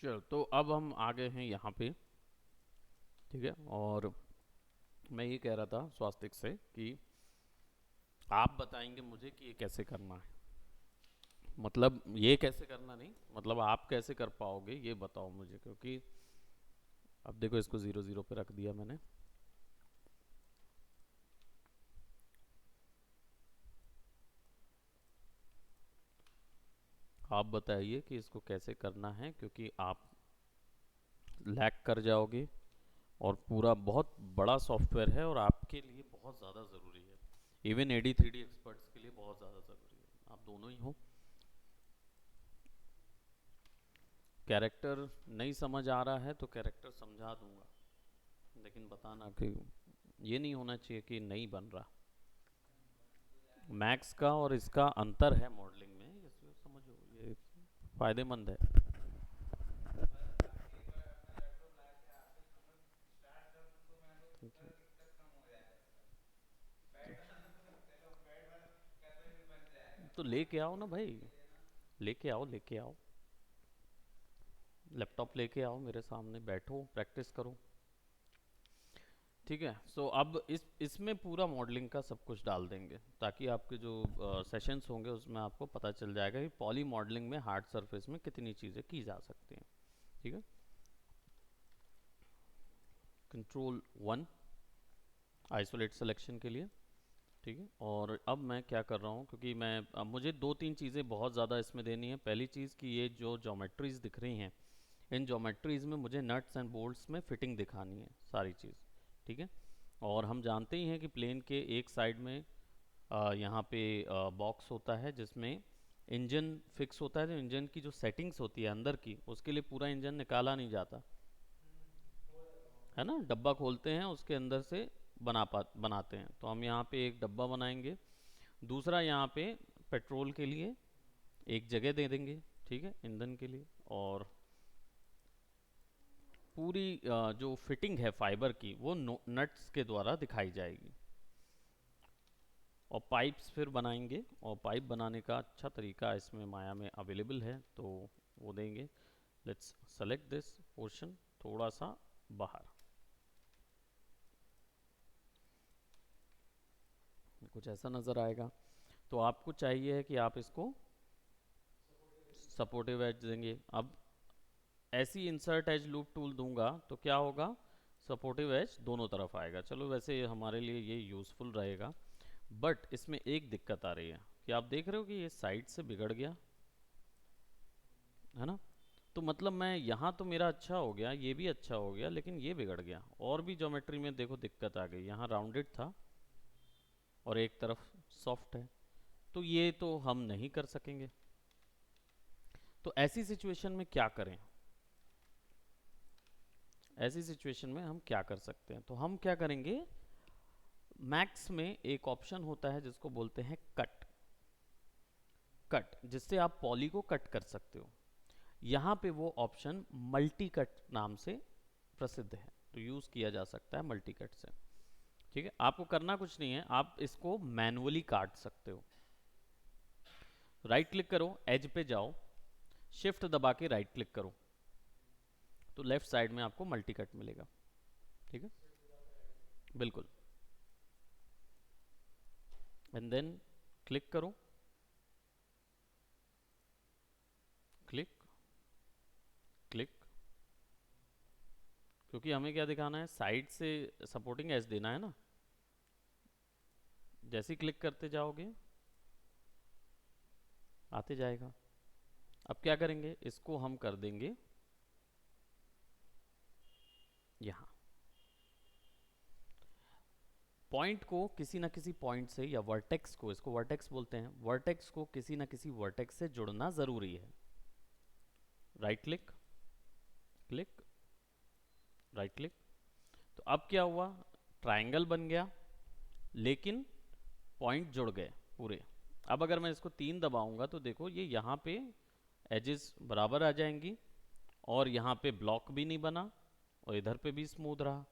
चलो, तो अब हम आ गए हैं यहाँ पे। ठीक है। और मैं ये कह रहा था स्वास्तिक से कि आप बताएंगे मुझे कि ये कैसे करना है। मतलब ये कैसे करना नहीं, मतलब आप कैसे कर पाओगे ये बताओ मुझे, क्योंकि अब देखो इसको 0 0 पे रख दिया मैंने। आप बताइए कि इसको कैसे करना है, क्योंकि आप लैग कर जाओगे। और पूरा बहुत बड़ा सॉफ्टवेयर है और आपके लिए बहुत ज़्यादा ज़रूरी है। इवन एडी 3D एक्सपर्ट्स के लिए बहुत ज़्यादा ज़रूरी है, आप दोनों ही हो। कैरेक्टर नहीं समझ आ रहा है तो कैरेक्टर समझा दूंगा, लेकिन बताना कि ये नहीं होना चाहिए कि नहीं बन रहा। मैक्स का और इसका अंतर है मॉडलिंग में, ये समझो, ये फायदेमंद है। ठीक है। तो लेके आओ ना भाई, लेके आओ, लेके आओ। लैपटॉप लेके आओ, मेरे सामने बैठो, प्रैक्टिस करो। ठीक है। सो अब इसमें पूरा मॉडलिंग का सब कुछ डाल देंगे, ताकि आपके जो सेशंस होंगे उसमें आपको पता चल जाएगा कि पॉली मॉडलिंग में हार्ड सरफेस में कितनी चीज़ें की जा सकती हैं। ठीक है। Control 1 आइसोलेट सिलेक्शन के लिए। ठीक है। और अब मैं क्या कर रहा हूँ, क्योंकि मैं अब मुझे दो तीन चीज़ें बहुत ज़्यादा इसमें देनी है। पहली चीज़ कि ये जो ज्योमेट्रीज दिख रही हैं, इन ज्योमेट्रीज में मुझे नट्स एंड बोल्ट्स में फिटिंग दिखानी है सारी चीज़। ठीक है। और हम जानते ही हैं कि प्लेन के एक साइड में यहाँ पे बॉक्स होता है जिसमें इंजन फिक्स होता है। जो इंजन की जो सेटिंग्स होती है अंदर की, उसके लिए पूरा इंजन निकाला नहीं जाता है ना। डब्बा खोलते हैं, उसके अंदर से बनाते हैं। तो हम यहाँ पे एक डब्बा बनाएंगे। दूसरा, यहाँ पे पेट्रोल के लिए एक जगह दे देंगे। ठीक है, ईंधन के लिए। और पूरी जो फिटिंग है फाइबर की वो नट्स के द्वारा दिखाई जाएगी। और पाइप्स फिर बनाएंगे, और पाइप बनाने का अच्छा तरीका इसमें माया में अवेलेबल है, तो वो देंगे। लेट्स सेलेक्ट दिस पोर्शन थोड़ा सा बाहर। कुछ ऐसा नज़र आएगा। तो आपको चाहिए है कि आप इसको सपोर्टिव एज देंगे। अब ऐसी इंसर्ट एज लूप टूल दूंगा तो क्या होगा, सपोर्टिव एज दोनों तरफ आएगा। चलो, वैसे हमारे लिए ये यूज़फुल रहेगा। बट इसमें एक दिक्कत आ रही है कि आप देख रहे हो कि ये साइड से बिगड़ गया है ना। तो मतलब मैं यहाँ तो मेरा अच्छा हो गया, ये भी अच्छा हो गया, लेकिन ये बिगड़ गया। और भी ज्योमेट्री में देखो दिक्कत आ गई। यहाँ राउंडेड था और एक तरफ सॉफ्ट है, तो ये तो हम नहीं कर सकेंगे। तो ऐसी सिचुएशन में क्या करें, ऐसी सिचुएशन में हम क्या कर सकते हैं, तो हम क्या करेंगे। मैक्स में एक ऑप्शन होता है जिसको बोलते हैं कट। कट, जिससे आप पॉली को कट कर सकते हो। यहाँ पे वो ऑप्शन मल्टी कट नाम से प्रसिद्ध है, तो यूज़ किया जा सकता है मल्टी कट से। ठीक है। आपको करना कुछ नहीं है, आप इसको मैनुअली काट सकते हो। राइट क्लिक करो, एज पे जाओ, शिफ्ट दबा के राइट क्लिक करो, तो लेफ्ट साइड में आपको मल्टी कट मिलेगा। ठीक है, बिल्कुल। एंड देन क्लिक करो, क्लिक, क्लिक। क्योंकि हमें क्या दिखाना है, साइड से सपोर्टिंग एज देना है ना। जैसे ही क्लिक करते जाओगे आते जाएगा। अब क्या करेंगे, इसको हम कर देंगे यहाँ। पॉइंट को किसी ना किसी पॉइंट से, या वर्टेक्स को, इसको वर्टेक्स बोलते हैं, वर्टेक्स को किसी ना किसी वर्टेक्स से जुड़ना ज़रूरी है। Right click, click, right click. तो अब क्या हुआ, ट्रायंगल बन गया, लेकिन पॉइंट जुड़ गए पूरे। अब अगर मैं इसको 3 दबाऊंगा तो देखो ये यहाँ पे एजेस बराबर आ जाएंगी, और यहाँ पे ब्लॉक भी नहीं बना, और इधर पे भी स्मूथ रहा।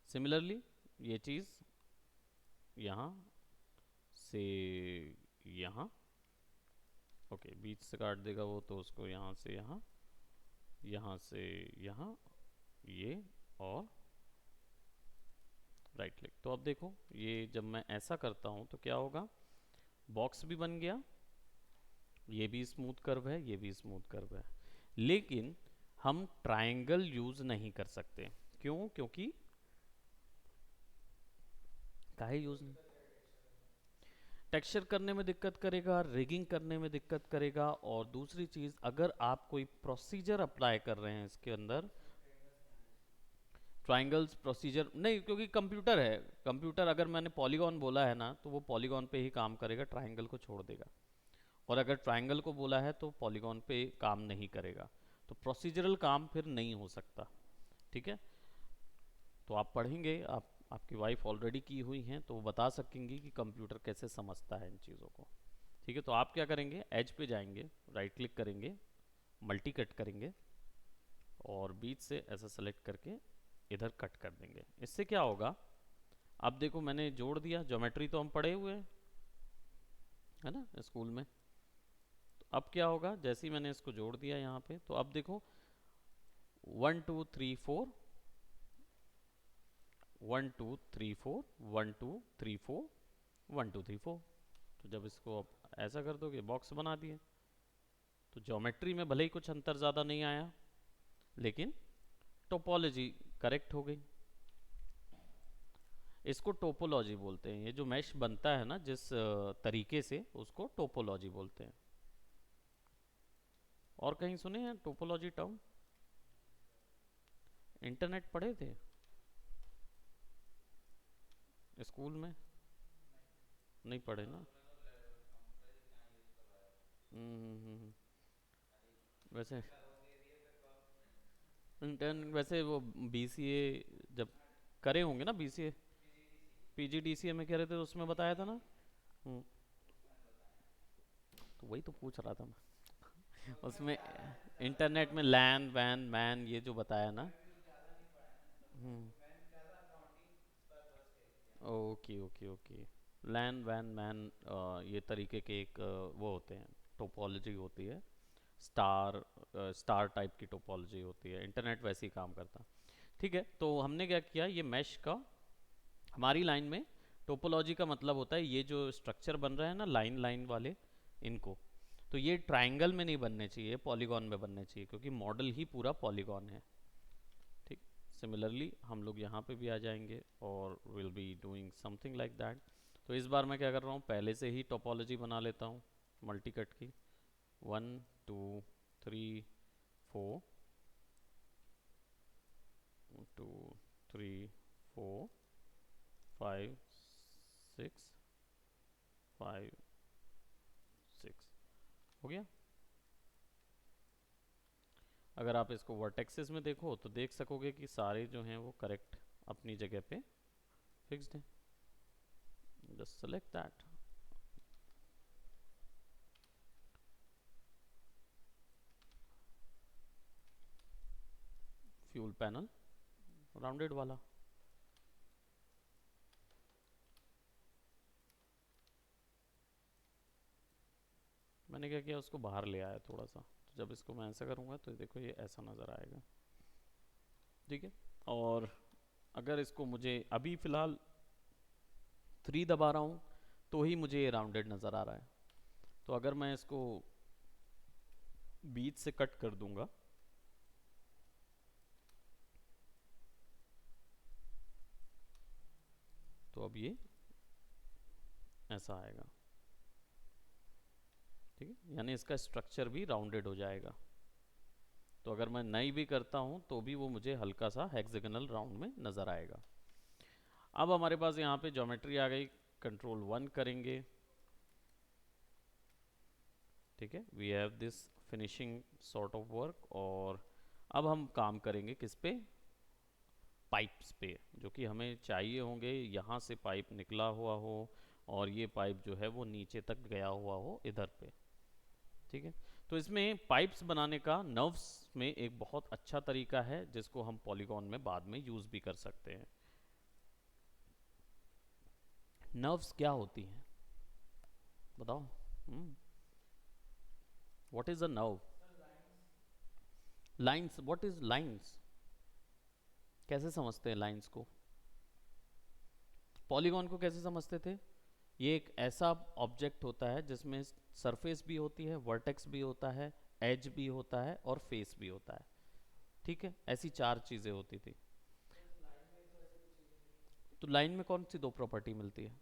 सिमिलरली ये चीज़ यहाँ से यहाँ, ओके, बीच से काट देगा वो, तो उसको यहाँ से यहाँ, यहाँ से यहाँ, ये और राइट क्लिक। तो अब देखो ये जब मैं ऐसा करता हूँ तो क्या होगा, बॉक्स भी बन गया, ये भी स्मूथ कर्व है, ये भी स्मूथ कर्व है। लेकिन हम ट्रायंगल यूज नहीं कर सकते। क्यों? क्योंकि काहे यूज नहीं, टेक्सचर करने में दिक्कत करेगा, रिगिंग करने में दिक्कत करेगा, और दूसरी चीज अगर आप कोई प्रोसीजर अप्लाई कर रहे हैं इसके अंदर, ट्राइंगल्स प्रोसीजर नहीं, क्योंकि कंप्यूटर है, कंप्यूटर अगर मैंने पॉलीगॉन बोला है ना तो वो पॉलीगॉन पे ही काम करेगा, ट्राइंगल को छोड़ देगा। और अगर ट्राइंगल को बोला है तो पॉलीगॉन पे काम नहीं करेगा, तो प्रोसीजरल काम फिर नहीं हो सकता। ठीक है, तो आप पढ़ेंगे, आपकी वाइफ ऑलरेडी की हुई हैं तो वो बता सकेंगी कि कंप्यूटर कैसे समझता है इन चीज़ों को। ठीक है, तो आप क्या करेंगे, एज पे जाएंगे, राइट क्लिक करेंगे, मल्टी कट करेंगे, और बीच से ऐसा सेलेक्ट करके इधर कट कर देंगे। इससे क्या होगा, अब देखो मैंने जोड़ दिया, ज्योमेट्री तो हम पढ़े हुए हैं, है ना, स्कूल में। तो अब क्या होगा, जैसे ही मैंने इसको जोड़ दिया यहाँ पे, तो अब देखो 1 2 3 4, 1 2 3 4, 1 2 3 4, 1 2 3 4। तो जब इसको अब ऐसा कर दोगे, बॉक्स बना दिए। तो ज्योमेट्री में भले ही कुछ अंतर ज़्यादा नहीं आया, लेकिन टोपोलॉजी करेक्ट हो गई। इसको टोपोलॉजी बोलते हैं, ये जो मैश बनता है ना जिस तरीके से, उसको टोपोलॉजी बोलते हैं। और कहीं सुने हैं टोपोलॉजी टर्म? इंटरनेट पढ़े थे स्कूल में? नहीं पढ़े ना। वैसे वैसे वो बीसीए जब करे होंगे ना, बीसीए पीजीडीसीए में कह रहे थे तो उसमें बताया था ना। हम्म, तो वही तो पूछ रहा था मैं उसमें इंटरनेट में लैन वैन मैन ये जो बताया ना। हम्म, ओके ओके ओके। लैन वैन मैन, ये तरीके के एक वो होते हैं, टोपोलॉजी होती है, स्टार स्टार टाइप की टोपोलॉजी होती है, इंटरनेट वैसे ही काम करता। ठीक है, तो हमने क्या किया, ये मैश का हमारी लाइन में टोपोलॉजी का मतलब होता है ये जो स्ट्रक्चर बन रहा है ना लाइन लाइन वाले, इनको, तो ये ट्रायंगल में नहीं बनने चाहिए, पॉलीगॉन में बनने चाहिए, क्योंकि मॉडल ही पूरा पॉलीगॉन है। ठीक, सिमिलरली हम लोग यहाँ पे भी आ जाएंगे और will be doing something like that. तो इस बार मैं क्या कर रहा हूँ, पहले से ही टोपोलॉजी बना लेता हूँ मल्टी कट की। 1 2 3 4, 2 3 4 5 6 5 6 हो गया। अगर आप इसको वर्टेक्सेस में देखो तो देख सकोगे कि सारे जो हैं वो करेक्ट अपनी जगह पे फिक्स्ड हैं। Just select that. Fuel panel rounded वाला। मैंने क्या किया, उसको बाहर ले आया थोड़ा सा, तो जब इसको मैं ऐसा करूँगा तो देखो ये ऐसा नज़र आएगा। ठीक है, और अगर इसको मुझे अभी फ़िलहाल 3 दबा रहा हूँ तो ही मुझे ये राउंडेड नज़र आ रहा है। तो अगर मैं इसको बीच से कट कर दूंगा तो अब ये ऐसा आएगा। ठीक है, यानी इसका स्ट्रक्चर भी राउंडेड हो जाएगा। तो अगर मैं नई भी करता हूं तो भी वो मुझे हल्का सा हेक्सागोनल राउंड में नज़र आएगा। अब हमारे पास यहाँ पे ज्योमेट्री आ गई, कंट्रोल 1 करेंगे। ठीक है, we have this finishing sort of work, और अब हम काम करेंगे किस पे, पाइप्स पे, जो कि हमें चाहिए होंगे यहाँ से पाइप निकला हुआ हो और ये पाइप जो है वो नीचे तक गया हुआ हो इधर पे। ठीक है, तो इसमें पाइप्स बनाने का नर्व्स में एक बहुत अच्छा तरीका है जिसको हम पॉलीगॉन में बाद में यूज भी कर सकते हैं। नर्व्स क्या होती हैं बताओ? Hmm what is a nerve? Lines, what is lines? कैसे समझते हैं लाइंस को? पॉलीगॉन को कैसे समझते थे? ये एक ऐसा ऑब्जेक्ट होता है जिसमें सरफेस भी होती है, वर्टेक्स भी होता है, एज भी होता है और फेस भी होता है। ठीक है, ऐसी चार चीजें होती थी। तो लाइन में कौन सी दो प्रॉपर्टी मिलती है?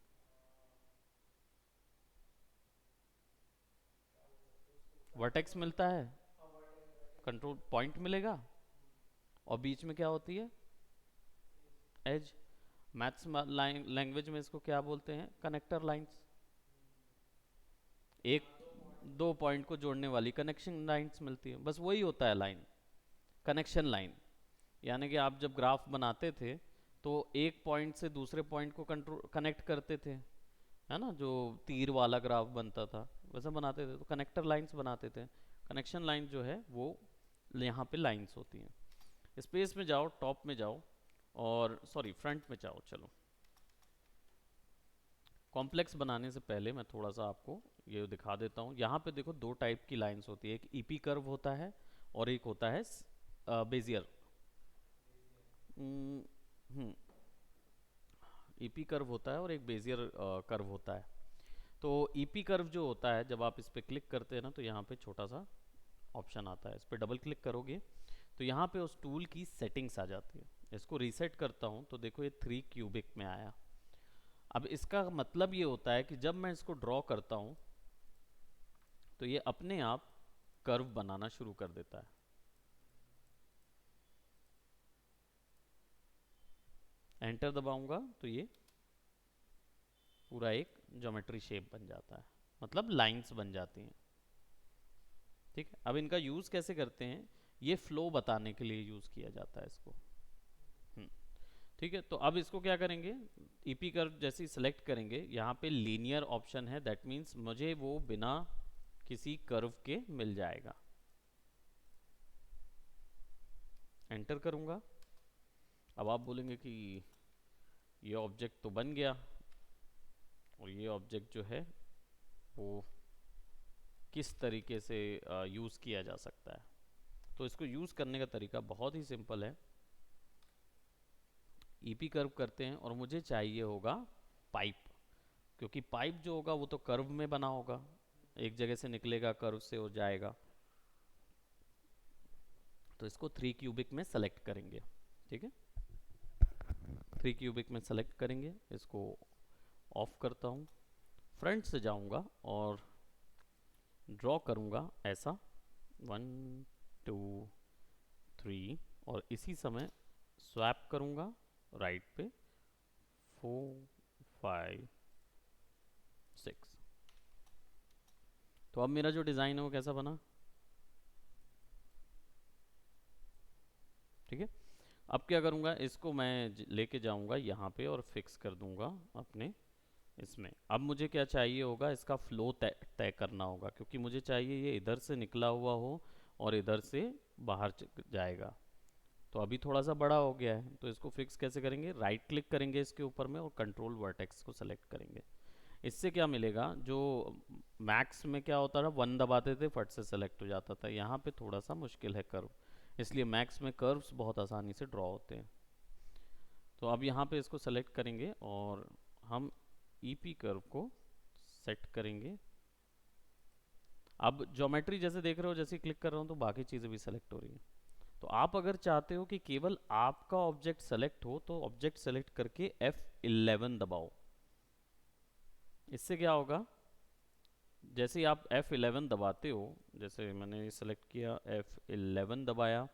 वर्टेक्स मिलता है, कंट्रोल पॉइंट मिलेगा, और बीच में क्या होती है? एज। मैथ्स लैंग्वेज में इसको क्या बोलते हैं? Connector lines. एक दो पॉइंट को जोड़ने वाली कनेक्शन लाइंस मिलती है, बस वही होता है लाइन, कनेक्शन लाइन। यानी कि आप जब ग्राफ बनाते थे तो एक पॉइंट से दूसरे पॉइंट को कंट्रोल कनेक्ट करते थे, है ना, जो तीर वाला ग्राफ बनता था वैसा बनाते थे, तो कनेक्टर लाइंस बनाते थे। कनेक्शन लाइन जो है वो यहाँ पे लाइंस होती हैं। स्पेस में जाओ, टॉप में जाओ, और सॉरी फ्रंट में जाओ। चलो, कॉम्प्लेक्स बनाने से पहले मैं थोड़ा सा आपको ये दिखा देता हूँ। यहाँ पे देखो दो टाइप की लाइंस होती है, एक ईपी कर्व होता है और एक होता है बेजियर। ईपी कर्व होता है और एक बेजियर कर्व होता है। तो ईपी कर्व जो होता है, जब आप इस पर क्लिक करते हैं ना, तो यहाँ पे छोटा सा ऑप्शन आता है, इस पर डबल क्लिक करोगे तो यहाँ पे उस टूल की सेटिंग्स आ जाती है। इसको रीसेट करता हूँ तो देखो ये 3 क्यूबिक में आया। अब इसका मतलब ये होता है कि जब मैं इसको ड्रॉ करता हूँ तो ये अपने आप कर्व बनाना शुरू कर देता है। एंटर दबाऊंगा तो ये पूरा एक ज्योमेट्री शेप बन जाता है, मतलब लाइंस बन जाती हैं। ठीक है, अब इनका यूज कैसे करते हैं, ये फ्लो बताने के लिए यूज किया जाता है इसको। हम्म, ठीक है, तो अब इसको क्या करेंगे, ईपी कर्व जैसे ही सिलेक्ट करेंगे, यहाँ पे लीनियर ऑप्शन है, दैट मीन्स मुझे वो बिना किसी कर्व के मिल जाएगा। एंटर करूंगा। अब आप बोलेंगे कि ये ऑब्जेक्ट तो बन गया, और ये ऑब्जेक्ट जो है वो किस तरीके से यूज़ किया जा सकता है। तो इसको यूज़ करने का तरीका बहुत ही सिंपल है। ईपी कर्व करते हैं और मुझे चाहिए होगा पाइप, क्योंकि पाइप जो होगा वो तो कर्व में बना होगा, एक जगह से निकलेगा कर्व से हो जाएगा। तो इसको 3 क्यूबिक में सेलेक्ट करेंगे। ठीक है, 3 क्यूबिक में सेलेक्ट करेंगे, इसको ऑफ करता हूँ, फ्रंट से जाऊंगा और ड्रॉ करूंगा ऐसा 1 2 3, और इसी समय स्वैप करूंगा राइट पे 4 5 6। तो अब मेरा जो डिज़ाइन है वो कैसा बना? ठीक है, अब क्या करूंगा, इसको मैं लेके जाऊंगा यहाँ पे और फिक्स कर दूंगा अपने इसमें। अब मुझे क्या चाहिए होगा, इसका फ्लो तय तय करना होगा, क्योंकि मुझे चाहिए ये इधर से निकला हुआ हो और इधर से बाहर जाएगा। तो अभी थोड़ा सा बड़ा हो गया है, तो इसको फिक्स कैसे करेंगे, राइट क्लिक करेंगे इसके ऊपर में और कंट्रोल वर्टेक्स को सेलेक्ट करेंगे। इससे क्या मिलेगा, जो मैक्स में क्या होता था, 1 दबाते थे फट से सेलेक्ट हो जाता था, यहाँ पे थोड़ा सा मुश्किल है कर्व, इसलिए मैक्स में कर्व्स बहुत आसानी से ड्रॉ होते हैं। तो अब यहाँ पे इसको सेलेक्ट करेंगे और हम ईपी कर्व को सेट करेंगे। अब ज्योमेट्री जैसे देख रहे हो, जैसे क्लिक कर रहा हूँ तो बाकी चीज़ें भी सेलेक्ट हो रही हैं। तो आप अगर चाहते हो कि केवल आपका ऑब्जेक्ट सेलेक्ट हो तो ऑब्जेक्ट सेलेक्ट करके F11 दबाओ। इससे क्या होगा, जैसे ही आप F11 दबाते हो, जैसे मैंने सेलेक्ट किया F11 दबाया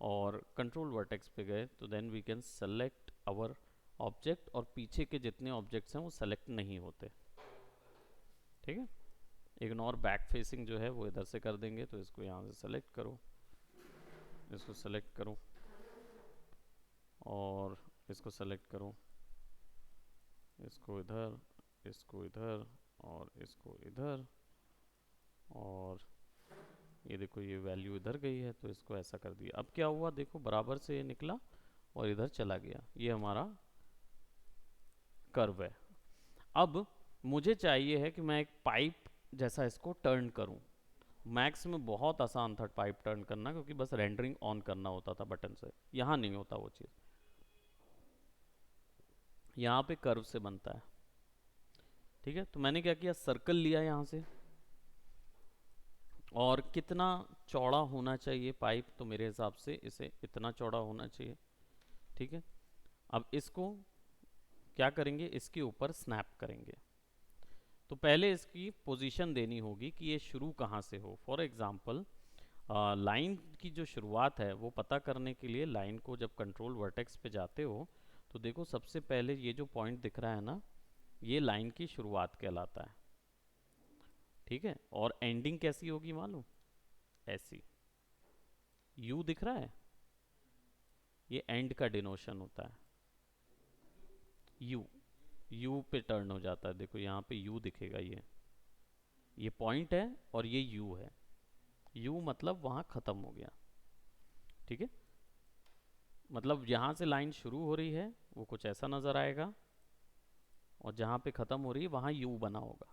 और कंट्रोल वर्टेक्स पे गए, तो then we can select our object, और पीछे के जितने ऑब्जेक्ट्स हैं वो सेलेक्ट नहीं होते। ठीक है, इग्नोर बैक फेसिंग जो है वो इधर से कर देंगे, तो इसको यहाँ से सेलेक्ट करो, इसको सेलेक्ट करो और इसको सेलेक्ट करो, इसको इधर, इसको इधर और इसको इधर, और ये देखो ये वैल्यू इधर गई है, तो इसको ऐसा कर दिया। अब क्या हुआ, देखो बराबर से ये निकला और इधर चला गया, ये हमारा कर्व है। अब मुझे चाहिए है कि मैं एक पाइप जैसा इसको टर्न करूं, मैक्स में बहुत आसान था पाइप टर्न करना, क्योंकि बस रेंडरिंग ऑन करना होता था बटन से। यहाँ नहीं होता वो चीज़, यहाँ पे कर्व से बनता है। ठीक है, तो मैंने क्या किया, सर्कल लिया यहाँ से, और कितना चौड़ा होना चाहिए पाइप, तो मेरे हिसाब से इसे इतना चौड़ा होना चाहिए। ठीक है, अब इसको क्या करेंगे, इसके ऊपर स्नैप करेंगे। तो पहले इसकी पोजीशन देनी होगी कि ये शुरू कहाँ से हो। फॉर एग्जांपल लाइन की जो शुरुआत है वो पता करने के लिए लाइन को जब कंट्रोल वर्टेक्स पे जाते हो तो देखो सबसे पहले ये जो पॉइंट दिख रहा है ना, ये लाइन की शुरुआत कहलाता है। ठीक है, और एंडिंग कैसी होगी मालूम, ऐसी, यू दिख रहा है, ये एंड का डिनोशन होता है। यू, यू पे टर्न हो जाता है, देखो यहाँ पे यू दिखेगा, ये पॉइंट है और ये यू है। यू मतलब वहाँ ख़त्म हो गया। ठीक है, मतलब यहाँ से लाइन शुरू हो रही है वो कुछ ऐसा नज़र आएगा, और जहाँ पे ख़त्म हो रही है वहाँ यू बना होगा।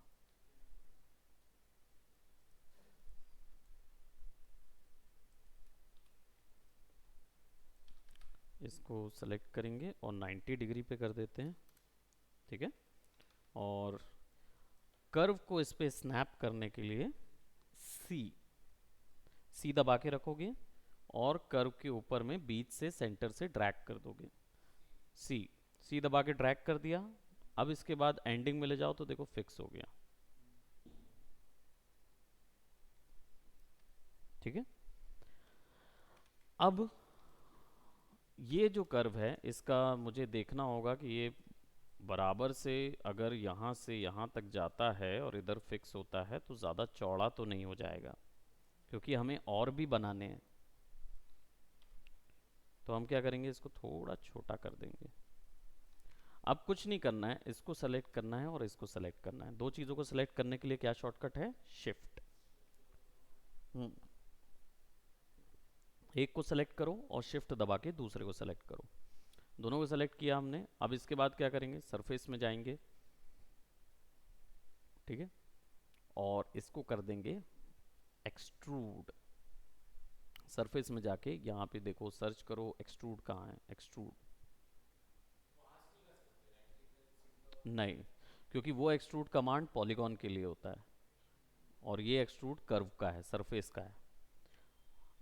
इसको सेलेक्ट करेंगे और 90 डिग्री पे कर देते हैं। ठीक है, और कर्व को इस पे स्नैप करने के लिए सी दबा के रखोगे और कर्व के ऊपर में बीच से सेंटर से ड्रैग कर दोगे। सी सी दबा के ड्रैग कर दिया। अब इसके बाद एंडिंग में ले जाओ तो देखो फिक्स हो गया। ठीक है, अब ये जो कर्व है इसका मुझे देखना होगा कि ये बराबर से अगर यहाँ से यहाँ तक जाता है और इधर फिक्स होता है तो ज़्यादा चौड़ा तो नहीं हो जाएगा, क्योंकि हमें और भी बनाने हैं। तो हम क्या करेंगे, इसको थोड़ा छोटा कर देंगे। अब कुछ नहीं करना है, इसको सेलेक्ट करना है और इसको सेलेक्ट करना है। दो चीज़ों को सेलेक्ट करने के लिए क्या शॉर्टकट है, शिफ्ट। एक को सेलेक्ट करो और शिफ्ट दबा के दूसरे को सेलेक्ट करो। दोनों को सेलेक्ट किया हमने। अब इसके बाद क्या करेंगे, सरफेस में जाएंगे। ठीक है, और इसको कर देंगे एक्सट्रूड। सरफेस में जाके यहाँ पे देखो, सर्च करो एक्सट्रूड कहाँ है, एक्सट्रूड नहीं, क्योंकि वो एक्सट्रूड कमांड पॉलीगॉन के लिए होता है और ये एक्सट्रूड कर्व का है, सरफेस का है।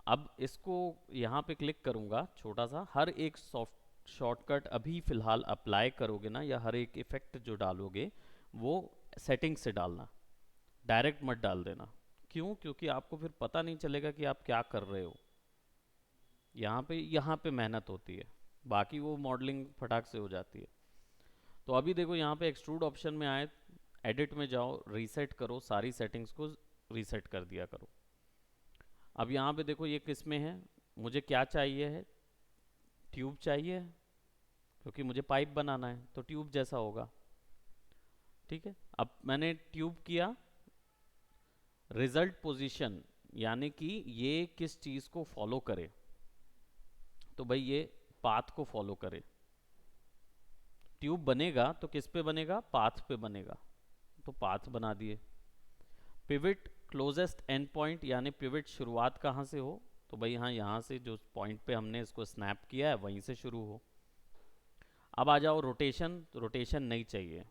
अब इसको यहाँ पे क्लिक करूँगा छोटा सा, हर एक सॉफ्ट शॉर्टकट अभी फ़िलहाल अप्लाई करोगे ना, या हर एक इफ़ेक्ट जो डालोगे वो सेटिंग से डालना, डायरेक्ट मत डाल देना। क्यों, क्योंकि आपको फिर पता नहीं चलेगा कि आप क्या कर रहे हो। यहाँ पे मेहनत होती है, बाकी वो मॉडलिंग फटाक से हो जाती है। तो अभी देखो यहाँ पे एक्सट्रूड ऑप्शन में आए, एडिट में जाओ, रीसेट करो, सारी सेटिंग्स को रीसेट कर दिया करो। अब यहाँ पे देखो ये किस में है, मुझे क्या चाहिए है, ट्यूब चाहिए, क्योंकि मुझे पाइप बनाना है तो ट्यूब जैसा होगा। ठीक है, अब मैंने ट्यूब किया, रिजल्ट पोजीशन यानी कि ये किस चीज़ को फॉलो करे, तो भाई ये पाथ को फॉलो करे। ट्यूब बनेगा तो किस पे बनेगा, पाथ पे बनेगा, तो पाथ बना दिए। पिविट क्लोजेस्ट एंड पॉइंट यानी पिविट शुरुआत कहाँ से हो, तो भाई हाँ, यहाँ से जो पॉइंट पे हमने इसको स्नैप किया है वहीं से शुरू हो। अब आ जाओ रोटेशन, तो रोटेशन नहीं चाहिए।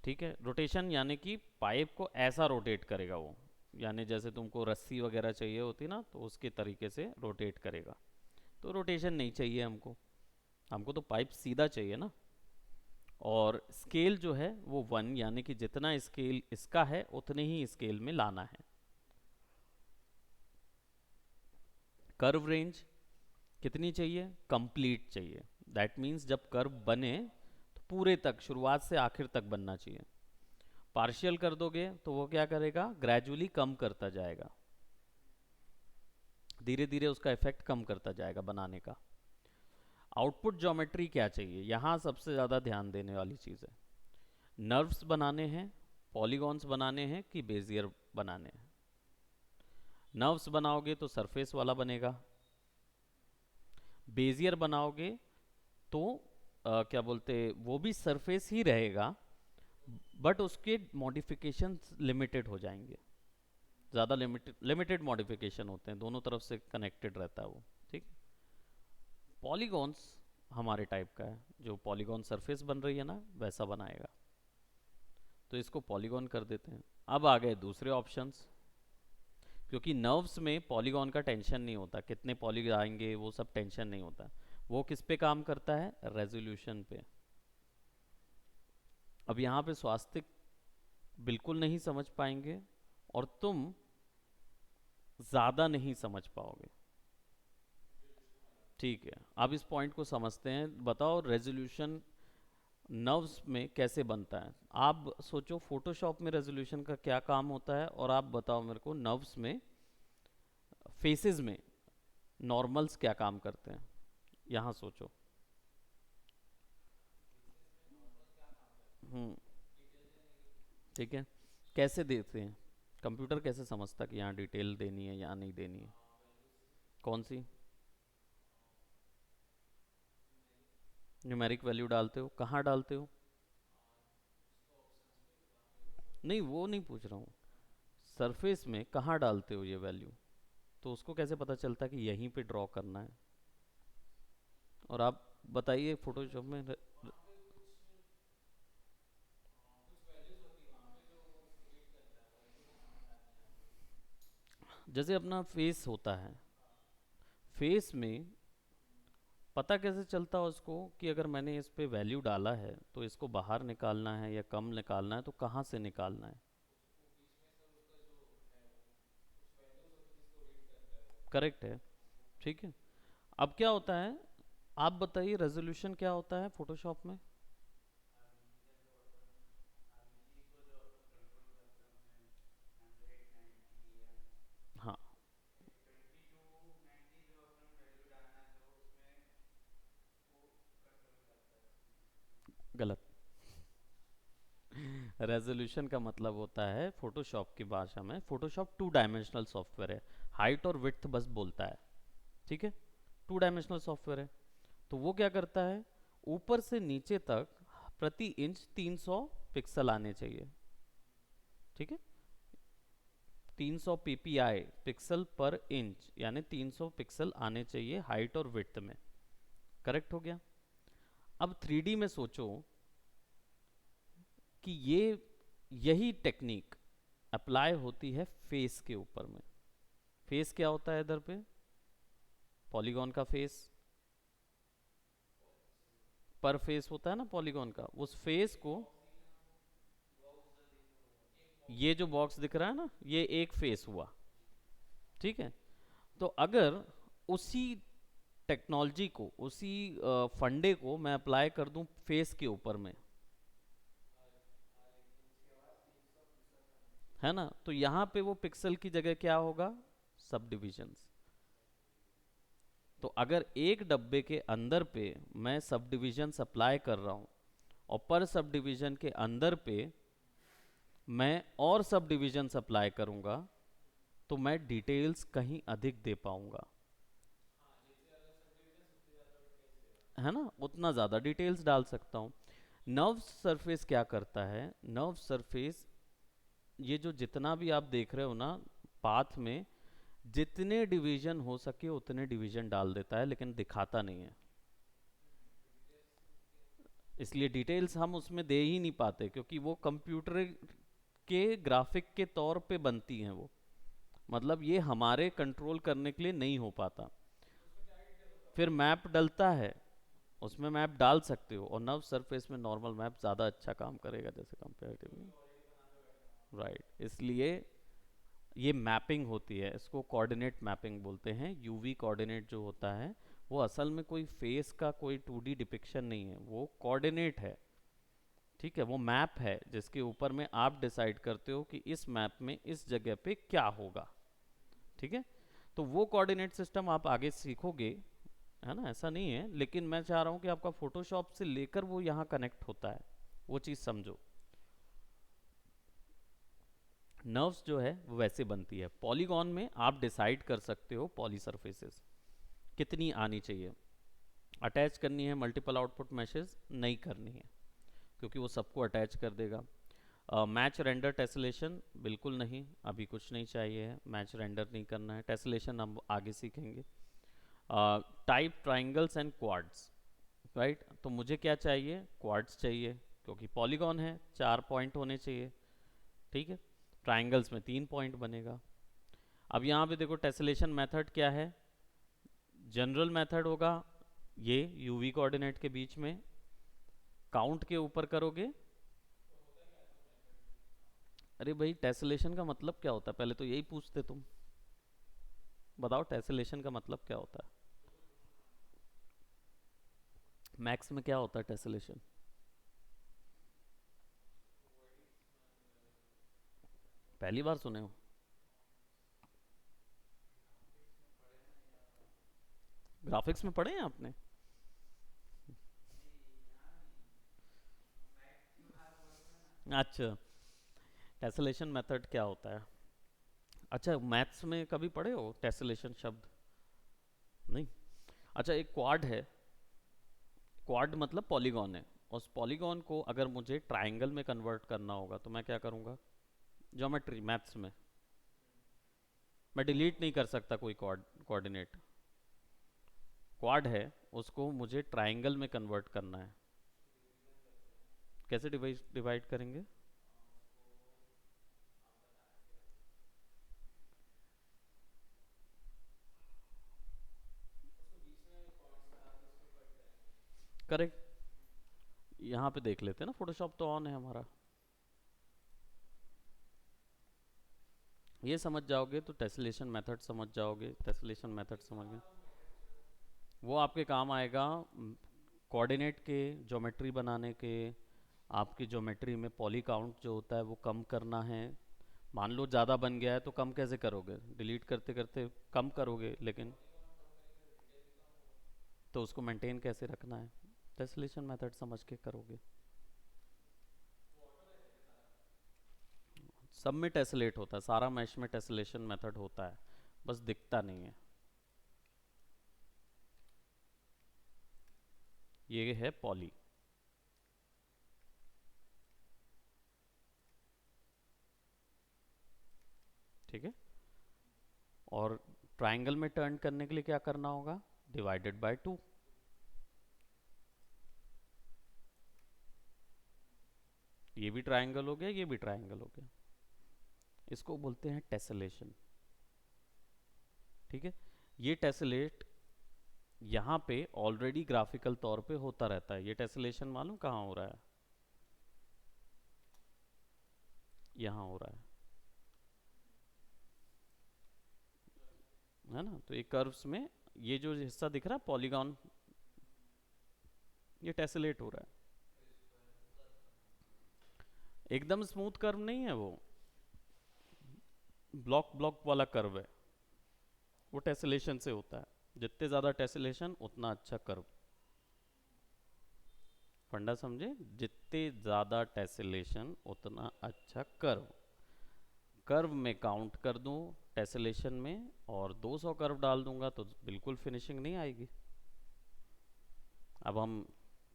ठीक है, रोटेशन यानी कि पाइप को ऐसा रोटेट करेगा वो, यानी जैसे तुमको रस्सी वगैरह चाहिए होती ना, तो उसके तरीके से रोटेट करेगा। तो रोटेशन नहीं चाहिए हमको, हमको तो पाइप सीधा चाहिए ना। और स्केल जो है वो 1, यानी कि जितना स्केल इसका है उतने ही स्केल में लाना है। कर्व रेंज कितनी चाहिए, कंप्लीट चाहिए। दैट मीन्स जब कर्व बने तो पूरे तक, शुरुआत से आखिर तक बनना चाहिए। पार्शियल कर दोगे तो वो क्या करेगा, ग्रेजुअली कम करता जाएगा, धीरे धीरे उसका इफेक्ट कम करता जाएगा बनाने का। आउटपुट ज्योमेट्री क्या चाहिए, यहाँ सबसे ज़्यादा ध्यान देने वाली चीज़ है। नर्व्स बनाने हैं, पॉलीगॉन्स बनाने हैं कि बेजियर बनाने हैं। नर्व्स बनाओगे तो सरफेस वाला बनेगा, बेजियर बनाओगे तो क्या बोलते, वो भी सरफेस ही रहेगा बट उसके मॉडिफिकेशन लिमिटेड हो जाएंगे। ज़्यादा लिमिटेड लिमिटेड मॉडिफिकेशन होते हैं, दोनों तरफ से कनेक्टेड रहता है वो। ठीक। पॉलीगॉन्स हमारे टाइप का है, जो पॉलीगॉन सरफेस बन रही है ना वैसा बनाएगा, तो इसको पॉलीगॉन कर देते हैं। अब आ गए दूसरे ऑप्शंस, क्योंकि नर्व्स में पॉलीगॉन का टेंशन नहीं होता, कितने पॉली आएंगे वो सब टेंशन नहीं होता। वो किस पे काम करता है? रेजोल्यूशन पे। अब यहाँ पे स्वास्तिक बिल्कुल नहीं समझ पाएंगे और तुम ज़्यादा नहीं समझ पाओगे। ठीक है, अब इस पॉइंट को समझते हैं। बताओ रेजोल्यूशन नर्व्स में कैसे बनता है। आप सोचो फोटोशॉप में रेजोल्यूशन का क्या काम होता है, और आप बताओ मेरे को नर्व्स में, फेसेस में नॉर्मल्स क्या काम करते हैं, यहाँ सोचो। हम्म। ठीक है, कैसे देते हैं? कंप्यूटर कैसे समझता कि यहाँ डिटेल देनी है या नहीं देनी है? कौन सी? न्यूमेरिक वैल्यू डालते हो? कहाँ डालते हो? नहीं, वो नहीं पूछ रहा हूँ। सरफेस में कहाँ डालते हो ये वैल्यू? तो उसको कैसे पता चलता कि यहीं पे ड्रॉ करना है? और आप बताइए फोटोशॉप में जैसे अपना फेस होता है, फेस में पता कैसे चलता है उसको कि अगर मैंने इस पे वैल्यू डाला है तो इसको बाहर निकालना है या कम निकालना है, तो कहाँ से निकालना है? करेक्ट है। ठीक है, अब क्या होता है, आप बताइए रेजोल्यूशन क्या होता है फोटोशॉप में? हाँ। गलत। रेजोल्यूशन का मतलब होता है फोटोशॉप की भाषा में, फोटोशॉप टू डायमेंशनल सॉफ्टवेयर है, हाइट और विड्थ बस बोलता है। ठीक है, टू डायमेंशनल सॉफ्टवेयर है। तो वो क्या करता है, ऊपर से नीचे तक प्रति इंच 300 पिक्सल आने चाहिए। ठीक है, 300 ppi, पिक्सल पर इंच, यानी 300 पिक्सल आने चाहिए हाइट और विड्थ में। करेक्ट हो गया। अब 3D में सोचो कि यही टेक्निक अप्लाई होती है फेस के ऊपर में। फेस क्या होता है इधर पे? पॉलीगॉन का फेस, पर फेस होता है ना पॉलीगॉन का, उस फेस को, ये जो बॉक्स दिख रहा है ना, ये एक फेस हुआ। ठीक है, तो अगर उसी टेक्नोलॉजी को, उसी फंडे को मैं अप्लाई कर दूं फेस के ऊपर में, है ना, तो यहाँ पे वो पिक्सल की जगह क्या होगा? सब डिविजन्स। तो अगर एक डब्बे के अंदर पे मैं सब डिविजन अप्लाई कर रहा हूँ, और पर सब डिवीजन के अंदर पे मैं और सब डिवीजन अप्लाई करूंगा, तो मैं डिटेल्स कहीं अधिक दे पाऊंगा, है ना, उतना ज़्यादा डिटेल्स डाल सकता हूँ। नर्व सरफेस क्या करता है? नर्व सरफेस, ये जो जितना भी आप देख रहे हो ना पाथ में, जितने डिवीजन हो सके उतने डिवीजन डाल देता है, लेकिन दिखाता नहीं है। इसलिए डिटेल्स हम उसमें दे ही नहीं पाते, क्योंकि वो कंप्यूटर के ग्राफिक के तौर पे बनती हैं वो, मतलब ये हमारे कंट्रोल करने के लिए नहीं हो पाता। फिर मैप डलता है, उसमें मैप डाल सकते हो, और नर्व सरफेस में नॉर्मल मैप ज़्यादा अच्छा काम करेगा जैसे कंपेरेटिवली। राइट, इसलिए ये मैपिंग होती है, इसको कोऑर्डिनेट मैपिंग बोलते हैं। यूवी कोऑर्डिनेट जो होता है वो असल में कोई फेस का कोई 2D डिपिक्शन नहीं है, वो कोऑर्डिनेट है। ठीक है, वो मैप है जिसके ऊपर में आप डिसाइड करते हो कि इस मैप में इस जगह पे क्या होगा। ठीक है, तो वो कोऑर्डिनेट सिस्टम आप आगे सीखोगे, है ना, ऐसा नहीं है, लेकिन मैं चाह रहा हूँ कि आपका फोटोशॉप से लेकर वो यहाँ कनेक्ट होता है, वो चीज़ समझो। नर्व्स जो है वो वैसे बनती है। पॉलीगॉन में आप डिसाइड कर सकते हो पॉली सरफेसेस कितनी आनी चाहिए, अटैच करनी है मल्टीपल आउटपुट मैशेस, नहीं करनी है, क्योंकि वो सबको अटैच कर देगा। मैच रेंडर टेसलेशन बिल्कुल नहीं, अभी कुछ नहीं चाहिए है, मैच रेंडर नहीं करना है, टेसलेशन हम आगे सीखेंगे। Type triangles and quads, right, तो मुझे क्या चाहिए, क्वाड्स चाहिए, क्योंकि पॉलीगॉन है 4 पॉइंट होने चाहिए, ठीक है। ट्राइंगल्स में 3 पॉइंट बनेगा। अब यहाँ पे देखो टेसलेशन मेथड क्या है, जनरल मेथड होगा ये यूवी कोऑर्डिनेट के बीच में, काउंट के ऊपर करोगे। अरे भाई टेसलेशन का मतलब क्या होता है, पहले तो यही पूछते तुम, बताओ टेसलेशन का मतलब क्या होता है, मैक्स में क्या होता है टेसलेशन। पहली बार सुने हो, ग्राफिक्स में पढ़े हैं आपने। अच्छा, टेसलेशन मेथड क्या होता है, अच्छा मैथ्स में कभी पढ़े हो टेसलेशन शब्द, नहीं। अच्छा एक क्वाड है, क्वाड मतलब पॉलीगॉन है, उस पॉलीगॉन को अगर मुझे ट्रायंगल में कन्वर्ट करना होगा तो मैं क्या करूँगा, ज्योमेट्री मैथ्स में मैं डिलीट नहीं कर सकता कोई कोऑर्डिनेट, क्वाड है उसको मुझे ट्रायंगल में कन्वर्ट करना है, कैसे डिवाइड डिवाइड करेंगे। करेक्ट, यहाँ पे देख लेते हैं ना, फोटोशॉप तो ऑन है हमारा, ये समझ जाओगे तो टेसलेशन मेथड समझ जाओगे, टेसलेशन मेथड समझ गए, वो आपके काम आएगा कोऑर्डिनेट के ज्योमेट्री बनाने के, आपकी ज्योमेट्री में पॉली काउंट जो होता है वो कम करना है, मान लो ज़्यादा बन गया है तो कम कैसे करोगे, डिलीट करते करते कम करोगे, लेकिन तो उसको मेंटेन कैसे रखना है, टेसलेशन मेथड समझ के करोगे। सब में टेसलेट होता है, सारा मैश में टेसलेशन मेथड होता है, बस दिखता नहीं है। ये है पॉली, ठीक है। और ट्रायंगल में टर्न करने के लिए क्या करना होगा, डिवाइडेड बाय 2, ये भी ट्रायंगल हो गया, ये भी ट्रायंगल हो गया, इसको बोलते हैं टेसलेशन, ठीक है। ये टेसलेट यहाँ पे ऑलरेडी ग्राफिकल तौर पे होता रहता है, ये टेसलेशन मालूम कहाँ हो रहा है, यहाँ हो रहा है ना, तो ये कर्व्स में ये जो हिस्सा दिख रहा है पॉलीगॉन, ये टेसलेट हो रहा है, एकदम स्मूथ कर्व नहीं है वो, ब्लॉक ब्लॉक वाला कर्व है, वो टेसलेशन से होता है, जितने ज़्यादा टेसलेशन उतना अच्छा कर्व, फंडा समझे, जितने ज़्यादा टेसलेशन उतना अच्छा कर्व, कर्व में काउंट कर दूं टेसलेशन में और 200 कर्व डाल दूंगा तो बिल्कुल फिनिशिंग नहीं आएगी। अब हम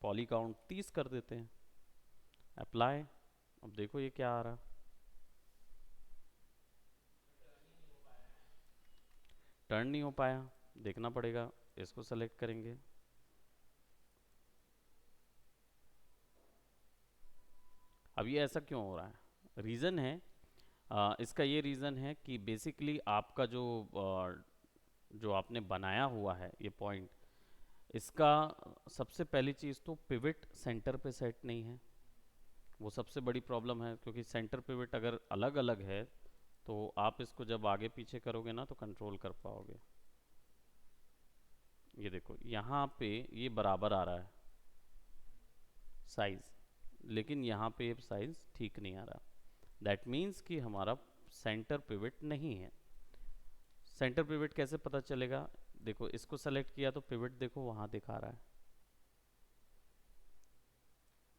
पॉली काउंट 30 कर देते हैं, अप्लाई, अब देखो ये क्या आ रहा, टर्न नहीं हो पाया, देखना पड़ेगा, इसको सेलेक्ट करेंगे, अब ये ऐसा क्यों हो रहा है, रीज़न है, इसका ये रीज़न है कि बेसिकली आपका जो आपने बनाया हुआ है ये पॉइंट, इसका सबसे पहली चीज़ तो पिवट सेंटर पे सेट नहीं है, वो सबसे बड़ी प्रॉब्लम है, क्योंकि सेंटर पिवट अगर अलग अलग है तो आप इसको जब आगे पीछे करोगे ना तो कंट्रोल कर पाओगे। ये देखो यहाँ पे ये बराबर आ रहा है साइज़, लेकिन यहाँ पे साइज़ ठीक नहीं आ रहा, दैट मीन्स कि हमारा सेंटर पिवट नहीं है। सेंटर पिवट कैसे पता चलेगा, देखो इसको सेलेक्ट किया तो पिवट देखो वहाँ दिखा रहा है,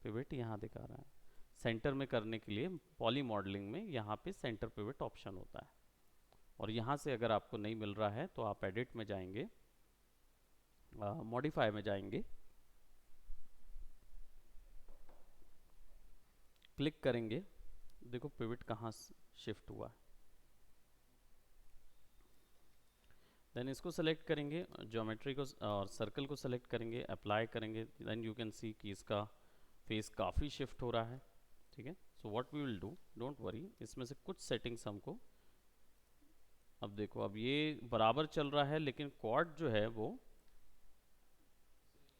पिवट यहाँ दिखा रहा है, सेंटर में करने के लिए पॉली मॉडलिंग में यहाँ पे सेंटर पिवट ऑप्शन होता है, और यहाँ से अगर आपको नहीं मिल रहा है तो आप एडिट में जाएंगे, मॉडिफाई में जाएंगे, क्लिक करेंगे देखो पिवट कहाँ शिफ्ट हुआ है। देन इसको सेलेक्ट करेंगे, ज्योमेट्री को और सर्कल को सेलेक्ट करेंगे, अप्लाई करेंगे, देन यू कैन सी कि इसका फेस काफ़ी शिफ्ट हो रहा है। ठीक है, so what we will do, don't worry, इसमें से कुछ सेटिंग्स हमको, अब देखो अब ये बराबर चल रहा है लेकिन क्वाड जो है वो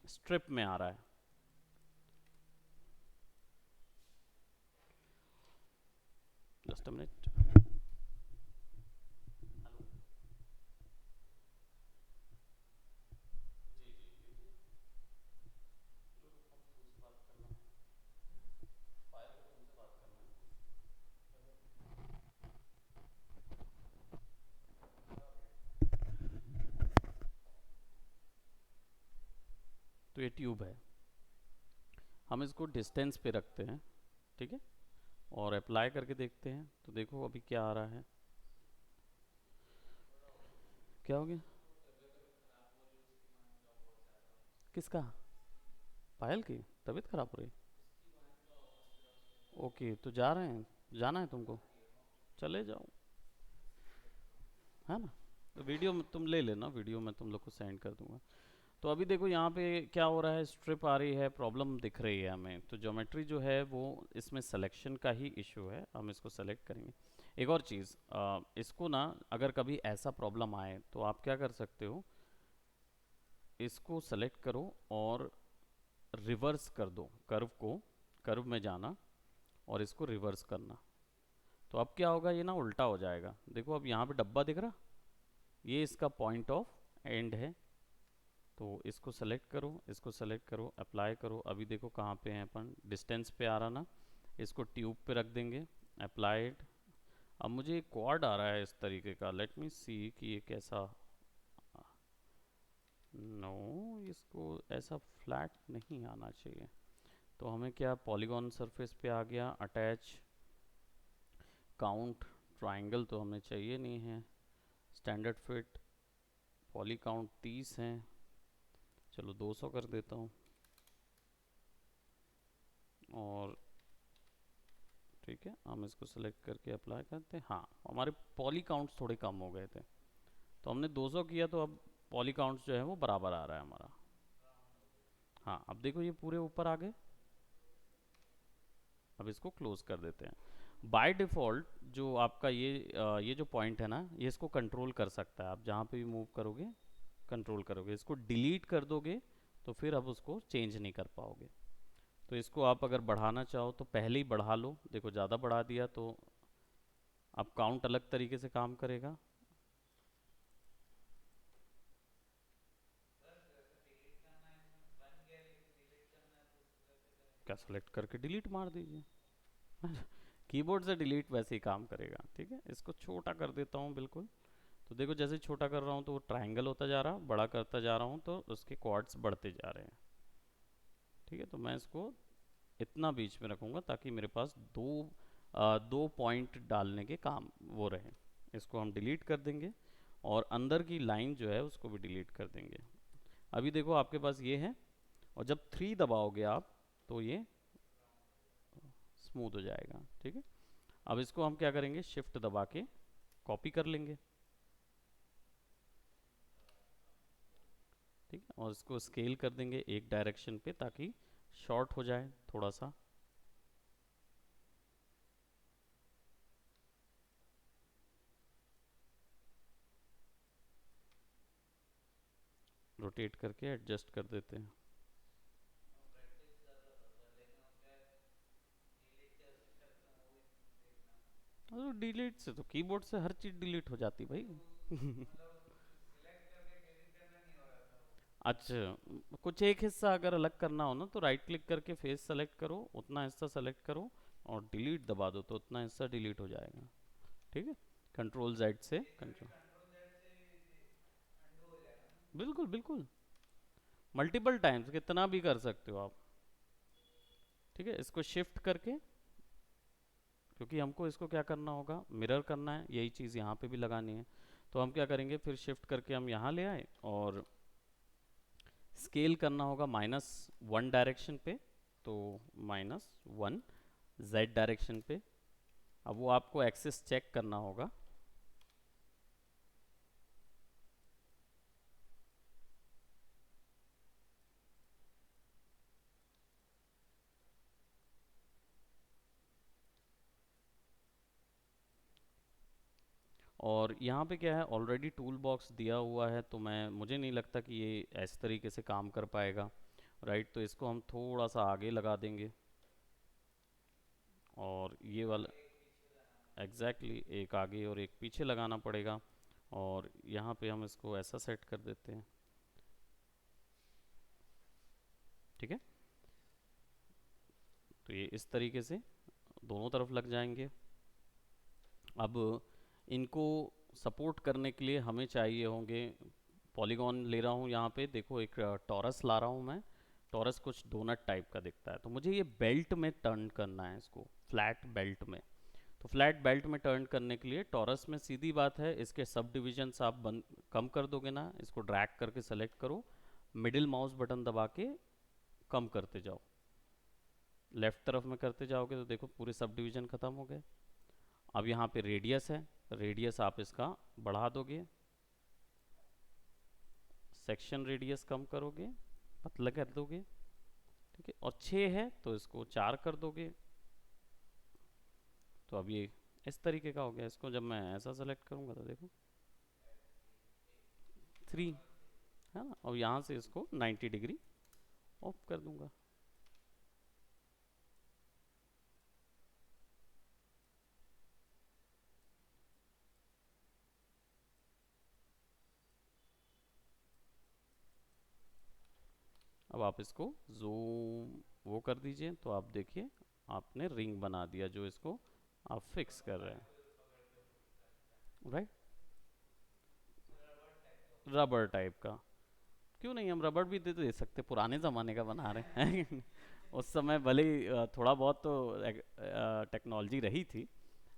स्ट्रिप में आ रहा है। Just a minute. तो ये ट्यूब है, हम इसको डिस्टेंस पे रखते हैं। ठीक है, और अप्लाई करके देखते हैं, तो देखो अभी क्या आ रहा है। क्या हो गया? किसका? पायल की तबीयत खराब हो रही? ओके, तो जा रहे हैं, जाना है तुमको? चले जाओ, है ना। तो वीडियो में तुम ले लेना, वीडियो मैं तुम लोग को सेंड कर दूंगा। तो अभी देखो यहाँ पे क्या हो रहा है, स्ट्रिप आ रही है, प्रॉब्लम दिख रही है हमें। तो ज्योमेट्री जो है वो इसमें सिलेक्शन का ही इशू है, हम इसको सेलेक्ट करेंगे। एक और चीज़, इसको ना अगर कभी ऐसा प्रॉब्लम आए तो आप क्या कर सकते हो, इसको सेलेक्ट करो और रिवर्स कर दो कर्व को, कर्व में जाना और इसको रिवर्स करना। तो अब क्या होगा, ये ना उल्टा हो जाएगा। देखो अब यहाँ पे डब्बा दिख रहा, ये इसका पॉइंट ऑफ एंड है। तो इसको सेलेक्ट करो, इसको सेलेक्ट करो, अप्लाई करो। अभी देखो कहाँ पे हैं अपन, डिस्टेंस पे आ रहा ना, इसको ट्यूब पे रख देंगे, अप्लाइड। अब मुझे एक क्वाड आ रहा है इस तरीके का, लेट मी सी कि ये कैसा। नो, इसको ऐसा फ्लैट नहीं आना चाहिए। तो हमें क्या, पॉलीगॉन सरफेस पे आ गया, अटैच, काउंट, ट्राइंगल तो हमें चाहिए नहीं है, स्टैंडर्ड फिट, पॉली काउंट 30 है, चलो 200 कर देता हूँ। और ठीक है, हम इसको सेलेक्ट करके अप्लाई करते हैं। हाँ, हमारे पॉली काउंट्स थोड़े कम हो गए थे, तो हमने 200 किया, तो अब पॉली काउंट्स जो है वो बराबर आ रहा है हमारा। हाँ, अब देखो ये पूरे ऊपर आ गए। अब इसको क्लोज कर देते हैं। बाय डिफ़ॉल्ट जो आपका ये जो पॉइंट है ना, ये इसको कंट्रोल कर सकता है। आप जहाँ पे भी मूव करोगे कंट्रोल करोगे, इसको डिलीट कर दोगे तो फिर अब उसको चेंज नहीं कर पाओगे। तो इसको आप अगर बढ़ाना चाहो तो पहले ही बढ़ा लो, देखो ज़्यादा बढ़ा दिया तो अब काउंट अलग तरीके से काम करेगा। क्या, सेलेक्ट करके डिलीट मार दीजिए। कीबोर्ड से डिलीट वैसे ही काम करेगा। ठीक है, इसको छोटा कर देता हूँ बिल्कुल। तो देखो जैसे छोटा कर रहा हूँ तो वो ट्रायंगल होता जा रहा, बड़ा करता जा रहा हूँ तो उसके क्वाड्स बढ़ते जा रहे हैं। ठीक है, तो मैं इसको इतना बीच में रखूँगा ताकि मेरे पास दो पॉइंट डालने के काम वो रहे। इसको हम डिलीट कर देंगे और अंदर की लाइन जो है उसको भी डिलीट कर देंगे। अभी देखो आपके पास ये है, और जब 3 दबाओगे आप तो ये स्मूथ हो जाएगा। ठीक है, अब इसको हम क्या करेंगे, शिफ्ट दबा के कॉपी कर लेंगे। ठीक है, और इसको स्केल कर देंगे एक डायरेक्शन पे ताकि शॉर्ट हो जाए थोड़ा सा। रोटेट करके एडजस्ट कर देते हैं। तो डिलीट से तो कीबोर्ड से हर चीज़ डिलीट हो जाती भाई। अच्छा, कुछ एक हिस्सा अगर अलग करना हो ना तो राइट क्लिक करके फेस सेलेक्ट करो, उतना हिस्सा सेलेक्ट करो और डिलीट दबा दो तो उतना हिस्सा डिलीट हो जाएगा। ठीक है, कंट्रोल जेड से कंट्रोल, बिल्कुल बिल्कुल, मल्टीपल टाइम्स कितना भी कर सकते हो आप। ठीक है, इसको शिफ्ट करके, क्योंकि हमको इसको क्या करना होगा, मिरर करना है, यही चीज़ यहाँ पे भी लगानी है। तो हम क्या करेंगे, फिर शिफ्ट करके हम यहाँ ले आए और स्केल करना होगा -1 डायरेक्शन पे, तो -1 जेड डायरेक्शन पे। अब वो आपको एक्सेस चेक करना होगा। और यहाँ पे क्या है, ऑलरेडी टूल बॉक्स दिया हुआ है, तो मैं मुझे नहीं लगता कि ये इस तरीके से काम कर पाएगा। राइट, तो इसको हम थोड़ा सा आगे लगा देंगे। और ये वाला एग्जैक्टली एक आगे और एक पीछे लगाना पड़ेगा। और यहाँ पे हम इसको ऐसा सेट कर देते हैं। ठीक है, तो ये इस तरीके से दोनों तरफ लग जाएंगे। अब इनको सपोर्ट करने के लिए हमें चाहिए होंगे पॉलीगॉन। ले रहा हूँ यहाँ पे, देखो एक टॉरस ला रहा हूँ मैं। टॉरस कुछ डोनट टाइप का दिखता है, तो मुझे ये बेल्ट में टर्न करना है इसको, फ्लैट बेल्ट में। तो फ्लैट बेल्ट में टर्न करने के लिए टॉरस में सीधी बात है, इसके सब डिविजन्स आप बंद कम कर दोगे ना, इसको ड्रैग करके सेलेक्ट करो, मिडिल माउस बटन दबा के कम करते जाओ। लेफ्ट तरफ में करते जाओगे तो देखो पूरे सब डिवीजन खत्म हो गए। अब यहाँ पे रेडियस है, रेडियस आप इसका बढ़ा दोगे, सेक्शन रेडियस कम करोगे, पतला कर दोगे। ठीक है, और 6 है तो इसको 4 कर दोगे। तो अब ये इस तरीके का हो गया। इसको जब मैं ऐसा सेलेक्ट करूँगा तो देखो 3 है ना। और यहाँ से इसको 90 डिग्री ऑफ कर दूंगा। अब आप इसको जूम वो कर दीजिए, तो आप देखिए आपने रिंग बना दिया जो इसको आप फिक्स कर रहे हैं। राइट, रबर टाइप का। क्यों नहीं, हम रबड़ भी दे सकते, पुराने ज़माने का बना रहे हैं। उस समय भले ही थोड़ा बहुत तो टेक्नोलॉजी रही थी,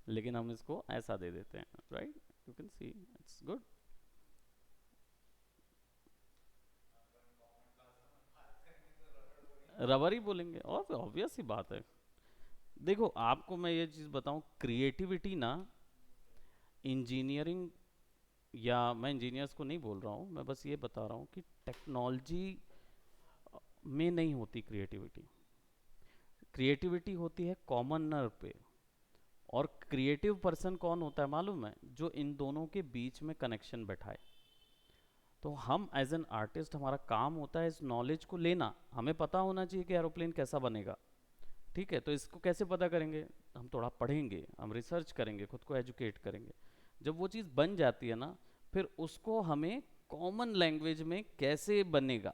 लेकिन हम इसको ऐसा दे देते हैं। Right, you can see it's good. Rubber ही बोलेंगे, और ऑब्वियस ही बात है। देखो आपको मैं ये चीज़ बताऊं, क्रिएटिविटी ना इंजीनियरिंग, या मैं इंजीनियर्स को नहीं बोल रहा हूँ, मैं बस ये बता रहा हूँ कि टेक्नोलॉजी में नहीं होती क्रिएटिविटी। क्रिएटिविटी होती है कॉमनर पे। और क्रिएटिव पर्सन कौन होता है मालूम है? जो इन दोनों के बीच में कनेक्शन बैठाए। तो हम एज एन आर्टिस्ट, हमारा काम होता है इस नॉलेज को लेना। हमें पता होना चाहिए कि एरोप्लेन कैसा बनेगा। ठीक है, तो इसको कैसे पता करेंगे? हम थोड़ा पढ़ेंगे, हम रिसर्च करेंगे, खुद को एजुकेट करेंगे। जब वो चीज़ बन जाती है ना, फिर उसको हमें कॉमन लैंग्वेज में कैसे बनेगा।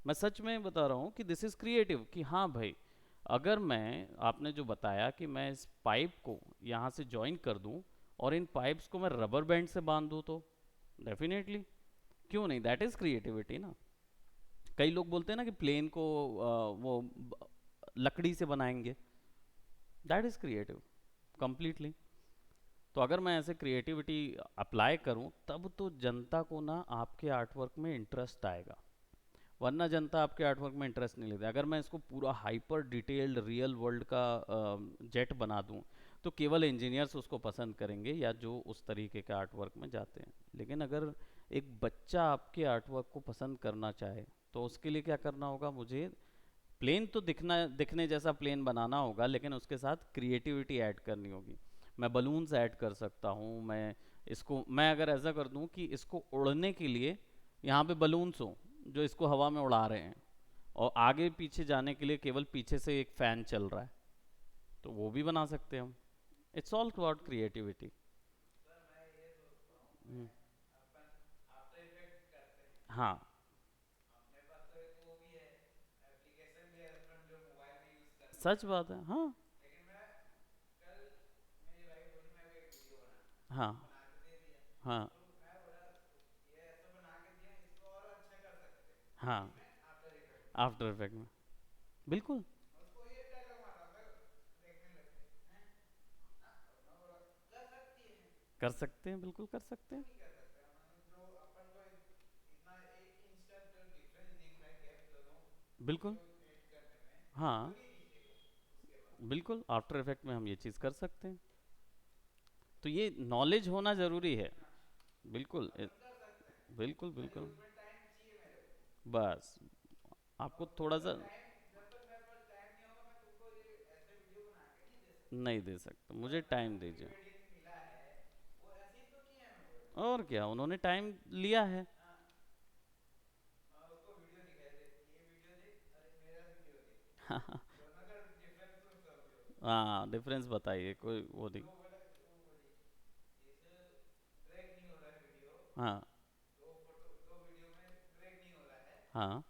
मैं सच में बता रहा हूँ कि दिस इज़ क्रिएटिव, कि हाँ भाई, अगर मैं, आपने जो बताया कि मैं इस पाइप को यहाँ से ज्वाइन कर दूँ और इन पाइप्स को मैं रबर बैंड से बांध दूँ, तो डेफिनेटली क्यों नहीं, दैट इज़ क्रिएटिविटी ना। कई लोग बोलते हैं ना कि प्लेन को लकड़ी से बनाएंगे, दैट इज़ क्रिएटिव कंप्लीटली। तो अगर मैं ऐसे क्रिएटिविटी अप्लाई करूं, तब तो जनता को ना आपके आर्टवर्क में इंटरेस्ट आएगा। वरना जनता आपके आर्टवर्क में इंटरेस्ट नहीं लेती। अगर मैं इसको पूरा हाइपर डिटेल्ड रियल वर्ल्ड का जेट बना दूं, तो केवल इंजीनियर्स उसको पसंद करेंगे, या जो उस तरीके के आर्टवर्क में जाते हैं। लेकिन अगर एक बच्चा आपके आर्टवर्क को पसंद करना चाहे, तो उसके लिए क्या करना होगा? मुझे प्लेन तो दिखने जैसा प्लेन बनाना होगा, लेकिन उसके साथ क्रिएटिविटी ऐड करनी होगी। मैं बलून्स ऐड कर सकता हूँ। मैं अगर ऐसा कर दूँ कि इसको उड़ने के लिए यहाँ पे बलून्स हो जो इसको हवा में उड़ा रहे हैं, और आगे पीछे जाने के लिए केवल पीछे से एक फैन चल रहा है, तो वो भी बना सकते हैं हम। It's all about creativity. हाँ, सच बात है। हाँ, हाँ, हाँ, हाँ, आफ्टर इफेक्ट में बिल्कुल कर सकते हैं, बिल्कुल कर सकते हैं। बिल्कुल, हाँ, बिल्कुल आफ्टर इफेक्ट में हम ये चीज़ कर सकते हैं। तो ये नॉलेज होना ज़रूरी है। बिल्कुल बिल्कुल बिल्कुल। बस आपको थोड़ा सा नहीं दे सकता, मुझे टाइम दीजिए। और क्या, उन्होंने टाइम लिया है। हाँ डिफरेंस बताइए, कोई वो नहीं। हाँ हाँ।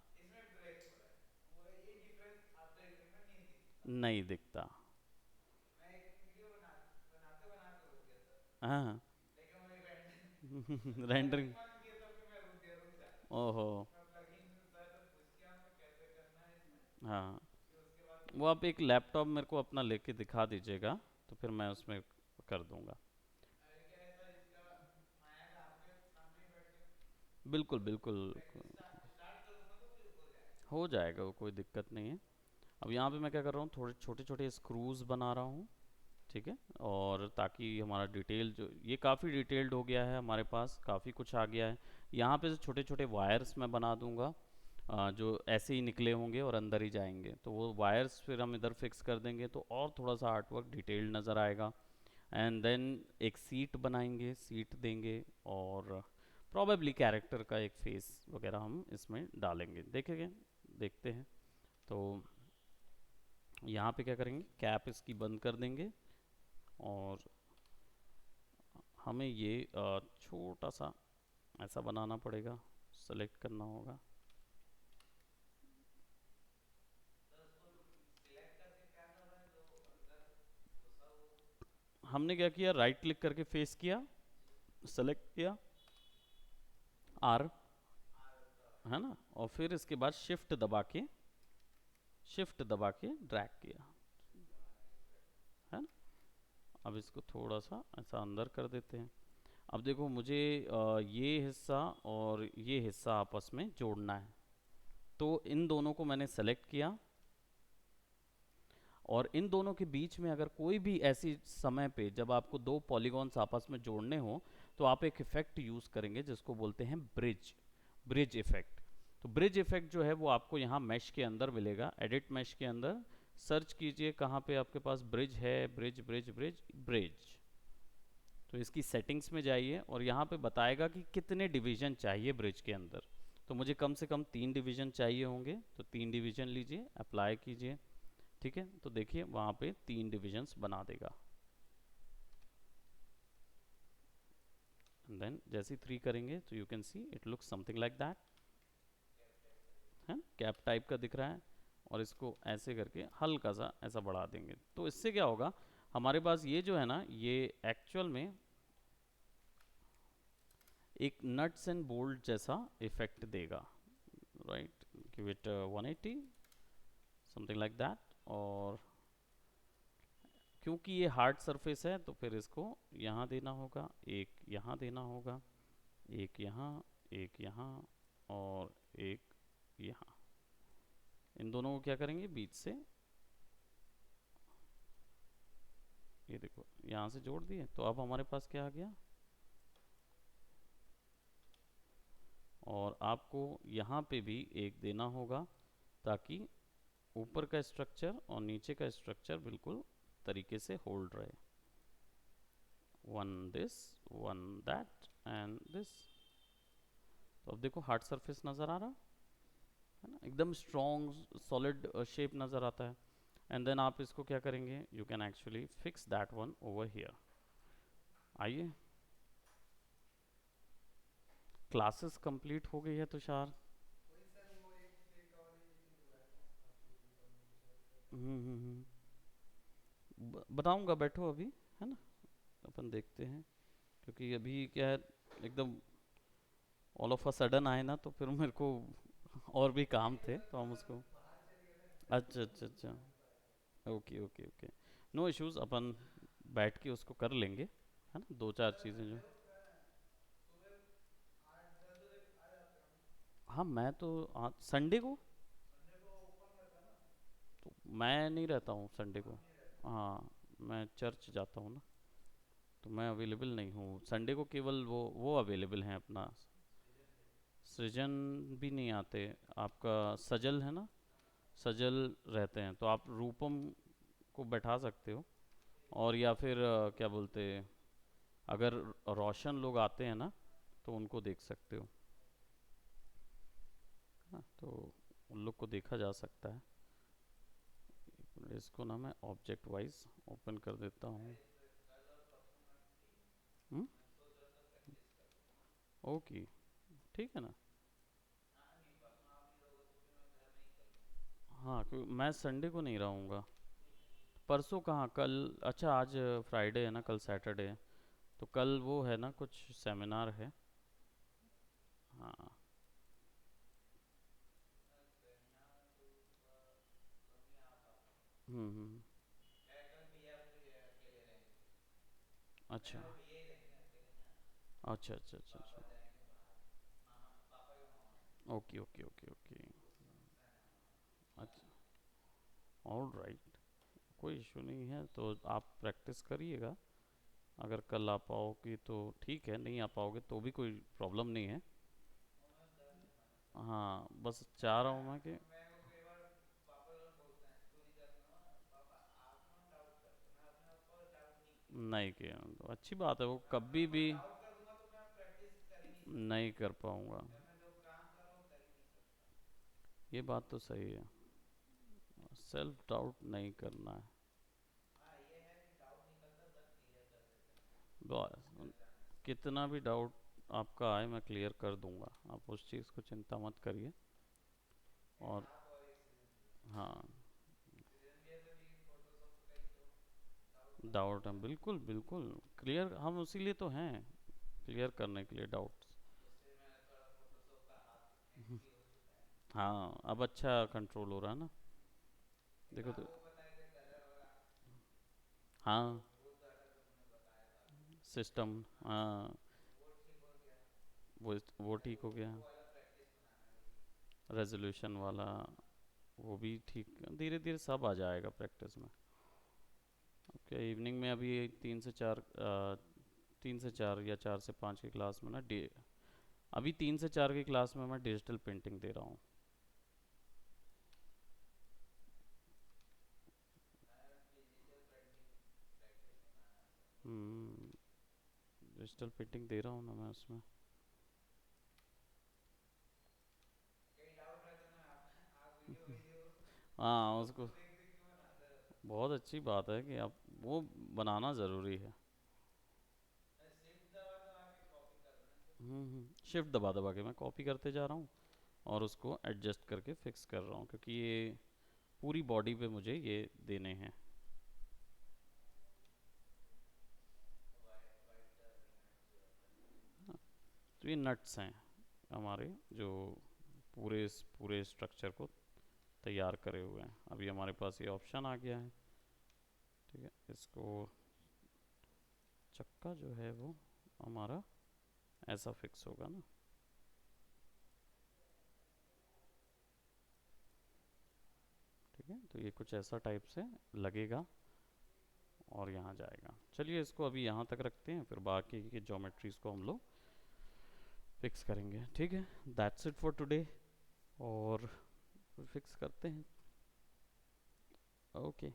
नहीं दिखता। हाँ। रेंडरिंग। ओहो। हाँ, वो आप एक लैपटॉप मेरे को अपना लेके दिखा दीजिएगा, तो फिर मैं उसमें कर दूंगा। बिल्कुल बिल्कुल। हो जाएगा, वो कोई दिक्कत नहीं है। अब यहाँ पे मैं क्या कर रहा हूँ, थोड़े छोटे छोटे स्क्रूज बना रहा हूँ। ठीक है। और ताकि हमारा डिटेल जो ये काफ़ी डिटेल्ड हो गया है, हमारे पास काफ़ी कुछ आ गया है। यहाँ पे छोटे छोटे वायर्स मैं बना दूंगा, जो ऐसे ही निकले होंगे और अंदर ही जाएंगे, तो वो वायर्स फिर हम इधर फिक्स कर देंगे तो और थोड़ा सा आर्टवर्क डिटेल्ड नज़र आएगा। एंड देन एक सीट बनाएंगे, सीट देंगे, और प्रॉबेबली कैरेक्टर का एक फेस वगैरह हम इसमें डालेंगे, देखेंगे, देखते हैं। तो यहाँ पे क्या करेंगे, कैप इसकी बंद कर देंगे, और हमें ये छोटा सा ऐसा बनाना पड़ेगा, सेलेक्ट करना होगा। हमने क्या किया, राइट क्लिक करके फेस किया, सेलेक्ट किया, आर, है ना, और फिर इसके बाद शिफ्ट दबा के ड्रैग किया, है ना। अब इसको थोड़ा सा ऐसा अंदर कर देते हैं। अब देखो मुझे ये हिस्सा और ये हिस्सा आपस में जोड़ना है, तो इन दोनों को मैंने सेलेक्ट किया, और इन दोनों के बीच में अगर कोई भी ऐसी समय पे जब आपको दो पॉलीगॉन्स आपस में जोड़ने हो, तो आप एक इफेक्ट यूज करेंगे जिसको बोलते हैं ब्रिज, ब्रिज इफेक्ट। तो ब्रिज इफेक्ट जो है वो आपको यहाँ मैश के अंदर मिलेगा, एडिट मैश के अंदर सर्च कीजिए कहाँ पे आपके पास ब्रिज है, ब्रिज ब्रिज ब्रिज ब्रिज। तो इसकी सेटिंग्स में जाइए, और यहाँ पे बताएगा कि कितने डिवीजन चाहिए ब्रिज के अंदर। तो मुझे कम से कम 3 डिवीजन चाहिए होंगे, तो 3 डिवीजन लीजिए, अप्लाई कीजिए। ठीक है, तो देखिए वहाँ पे 3 डिविजन्स बना देगा। देन जैसे ही 3 करेंगे तो you can see it looks something like that, है, कैप टाइप का दिख रहा है। और इसको ऐसे करके हल्का सा ऐसा बढ़ा देंगे, तो इससे क्या होगा, हमारे पास ये जो है ना, ये एक्चुअल में एक नट्स एंड बोल्ट जैसा इफेक्ट देगा, right. Give it 180, something like that. और क्योंकि ये हार्ड सरफेस है, तो फिर इसको यहाँ देना होगा, एक यहाँ देना होगा, एक यहाँ, एक यहाँ, और एक यहाँ। इन दोनों को क्या करेंगे, बीच से, ये देखो यहाँ से जोड़ दिए, तो अब हमारे पास क्या आ गया। और आपको यहाँ पे भी एक देना होगा, ताकि ऊपर का स्ट्रक्चर और नीचे का स्ट्रक्चर बिल्कुल तरीके से होल्ड रहे। One this, one that, and this. तो अब देखो हार्ड सरफेस नज़र आ रहा है ना, एकदम स्ट्रॉन्ग सॉलिड शेप नज़र आता है। एंड देन आप इसको क्या करेंगे, you can actually fix that one over here. आइए, क्लासेस कंप्लीट हो गई है तुषार। बताऊंगा, बैठो अभी, है ना, अपन देखते हैं। क्योंकि अभी क्या है, एकदम ऑल ऑफ अ सडन आए ना, तो फिर मेरे को और भी काम थे, तो हम उसको, अच्छा अच्छा अच्छा, okay okay okay, no issues, अपन बैठ के उसको कर लेंगे, है ना, दो चार चीज़ें जो, हाँ मैं तो संडे को, तो मैं नहीं रहता हूँ संडे को। हाँ, मैं चर्च जाता हूँ ना, तो मैं अवेलेबल नहीं हूँ संडे को, केवल वो अवेलेबल हैं अपना। सृजन भी नहीं आते। आपका सजल है ना, सजल रहते हैं, तो आप रूपम को बैठा सकते हो। और या फिर क्या बोलते, अगर रोशन लोग आते हैं ना, तो उनको देख सकते हो। हाँ, तो उन लोग को देखा जा सकता है। एक मिनट, इसको ना मैं ऑब्जेक्ट वाइज ओपन कर देता हूँ। हम्म, ओके, ठीक है ना। हाँ, क्योंकि मैं संडे को नहीं रहूँगा। परसों कहाँ, कल? अच्छा, आज फ्राइडे है ना, कल सैटरडे है। तो कल वो है ना, कुछ सेमिनार है। हाँ। हम्म। अच्छा अच्छा अच्छा अच्छा अच्छा। Okay okay okay okay. अच्छा, ऑल राइट, कोई इशू नहीं है, तो आप प्रैक्टिस करिएगा। अगर कल आ पाओगे तो ठीक है, नहीं आ पाओगे तो भी कोई प्रॉब्लम नहीं है। हाँ, बस चाह रहा हूँ मैं कि नहीं किया तो अच्छी बात है, वो कभी भी नहीं कर पाऊँगा। ये बात तो सही है, सेल्फ डाउट नहीं करना है। बस, कितना भी डाउट आपका आए मैं क्लियर कर दूंगा, आप उस चीज़ को चिंता मत करिए। और हाँ, डाउट है, बिल्कुल बिल्कुल क्लियर, हम इसीलिए तो हैं, क्लियर करने के लिए डाउट्स। हाँ, अब अच्छा कंट्रोल हो रहा है ना। देखो तो। हाँ, सिस्टम। हाँ, वो ठीक हो गया। रेजोल्यूशन वाला, वो भी ठीक, धीरे धीरे सब आ जाएगा प्रैक्टिस में। ओके, इवनिंग में अभी 3 से 4, 3 से 4 या 4 से 5 की क्लास में ना, अभी 3 से 4 की क्लास में मैं डिजिटल पेंटिंग दे रहा हूँ। डिजिटल पेंटिंग दे रहा हूँ ना मैं उसमें। हाँ, उसको बहुत अच्छी बात है कि आप वो बनाना ज़रूरी है। शिफ्ट दबा दबा के मैं कॉपी करते जा रहा हूँ, और उसको एडजस्ट करके फिक्स कर रहा हूँ, क्योंकि ये पूरी बॉडी पे मुझे ये देने हैं। तो ये नट्स हैं हमारे, जो पूरे स्ट्रक्चर को तैयार करे हुए हैं। अभी हमारे पास ये ऑप्शन आ गया है। ठीक है, इसको चक्का जो है वो हमारा ऐसा फिक्स होगा ना। ठीक है, तो ये कुछ ऐसा टाइप से लगेगा, और यहाँ जाएगा। चलिए, इसको अभी यहाँ तक रखते हैं, फिर बाकी की ज्योमेट्रीज को हम लोग फिक्स करेंगे। ठीक है, दैट्स इट फॉर टुडे, और फिक्स करते हैं। ओके।